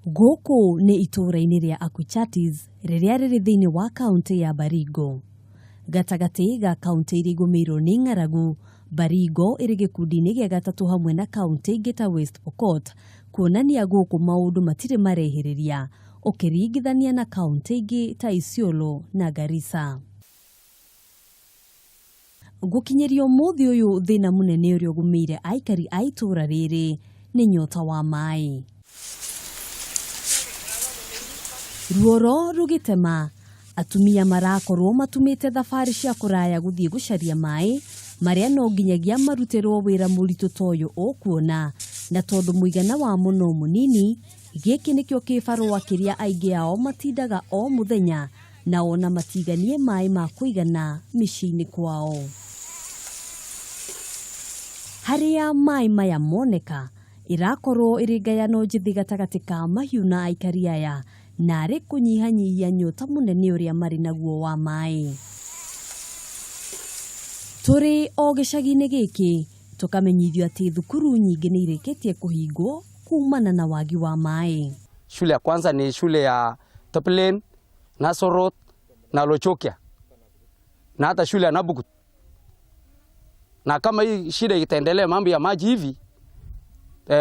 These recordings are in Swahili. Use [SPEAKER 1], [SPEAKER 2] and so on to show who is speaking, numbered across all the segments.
[SPEAKER 1] Gũkũ nĩ itũũra-inĩ rĩa Akuchatis rĩrĩa rĩrĩ thĩinĩ wa kaunti ya Baringo. Gatagatĩ ga kaunti iria igumiirwo nĩ ng'aragu, Baringo ĩrĩ gĩkundi-inĩ gĩa gatatũ hamwe na kaunti ingĩ ta West Pokot, kuonania gũkũ maũndũ matirĩ marehĩrĩria ũkĩringithania na kaunti ingĩ ta Isiolo na Garissa. Gukinyiria ũmũthĩ ũyũ thĩna mũnene ũrĩa ũgũmĩire aikari a itũũra rĩrĩ nĩ nyota wa maai. Ruoro rũgĩtema, atumia marakorwo matumĩte thabarĩ cia kũraya gũthiĩ gũcaria maai, marĩa no nginyagia marutĩrwo wĩra mũritũ ta ũyũ ũkuona, na tondũ mũigana wa mũno mũnini, gĩkĩ nĩkĩo kĩbarũa kĩrĩa aingĩ ao matindaga o mũthenya, na ona matiganie maai ma kũigana mĩciĩ-inĩ kwao. Harĩa maai maya moneka, irakorwo ĩrĩ ngayano njĩthĩ gatagatĩ ka mahiũ na aikari aya, na arĩ kũnyihanyihia nyota mũnene ũrĩa marĩ naguo wa maai. Tũrĩ o gĩcagi-inĩ gĩkĩ, tũkamenyithio atĩ thukuru nyingĩ nĩ irĩkĩtie kũhingwo kumana na wagi wa maai.
[SPEAKER 2] Shule ya kwanza ni shule ya Toplen, Nasorot na Lochokia, na hata shule ya Nabukut. Na kama hii shida itaendelea mambo ya maji hivi,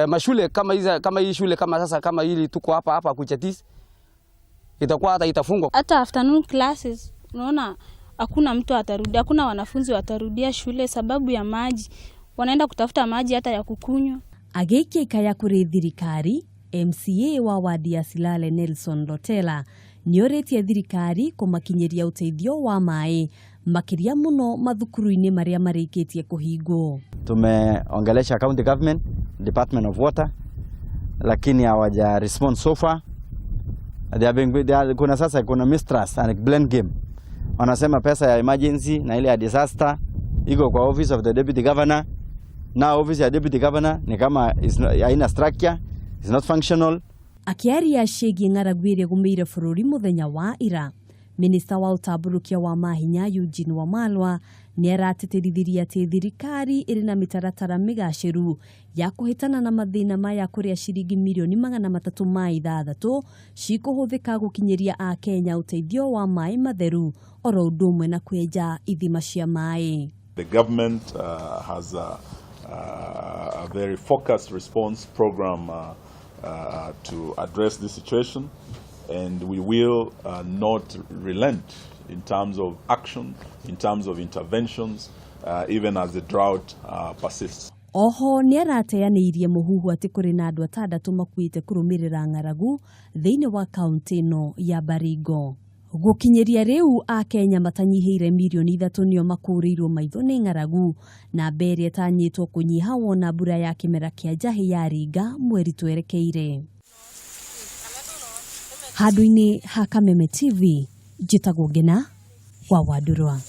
[SPEAKER 2] mashule kama hii shule kama sasa kama hili tuko hapa Akuchatis, itakuwa hata itafungwa.
[SPEAKER 3] Hata afternoon classes, unaona hakuna mtu atarudia, hakuna wanafunzi watarudia shule sababu ya maji. Wanaenda kutafuta maji hata ya kukunywa.
[SPEAKER 1] Agĩikĩa ya kũrĩ thirikari, MCA wa wadi ya Silale Nelson Lotela nĩorĩtie thirikari kũmakinyĩria ũteithio wa maai, makiria muno mathukuru-inĩ marĩa marĩkĩtie kũhingwo.
[SPEAKER 4] Tumeongelesha county government, Department of Water, lakini hawaja respond so far. Kuna sasa kuna mistrust and blame game. Wanasema pesa ya emergency na ile ya disaster iko kwa office of the deputy governor. Na office ya deputy governor ni kama haina structure, is not functional.
[SPEAKER 1] Akiaria ciĩgiĩ ng'aragu ĩrĩa ĩgũmĩire bũrũri mũthenya wa ira, minista wa ũtambũrũkia wa mahinya Eugene Wamalwa nĩ aratĩtĩrithirie atĩ thirikari ĩrĩ na mĩtaratara mĩgacĩru ya kũhitana na mathĩna maya kũrĩa ciringi mirioni magana matatu ma ithatu cikuhuthika gukinyiria akenya ũteithio wa maai matheru oro ũndũ ũmwe na kwenja ithima cia maai.
[SPEAKER 5] The government has a very focused response program to address this situation, and we will not relent in terms of action, in terms of interventions, even as the drought persists.
[SPEAKER 1] Oho nĩ arateanĩirie mũhuhu atĩ kũrĩ na andũ 6 makuĩte kũrũmĩrĩra ng'aragu thĩinĩ wa kaunti ĩno ya Baringo. Gukinyiria rĩu akenya matanyihĩire mirioni 3 nĩo makũrĩirwo maitho nĩ ng'aragu, na mbere itanyitwo kũnyiha wona mbura ya kĩmera kĩa njahĩ ya ringa mweri twerekeire. Handũ-inĩ ha Kameme TV, njĩtagwo Ngina wa Wandurwa.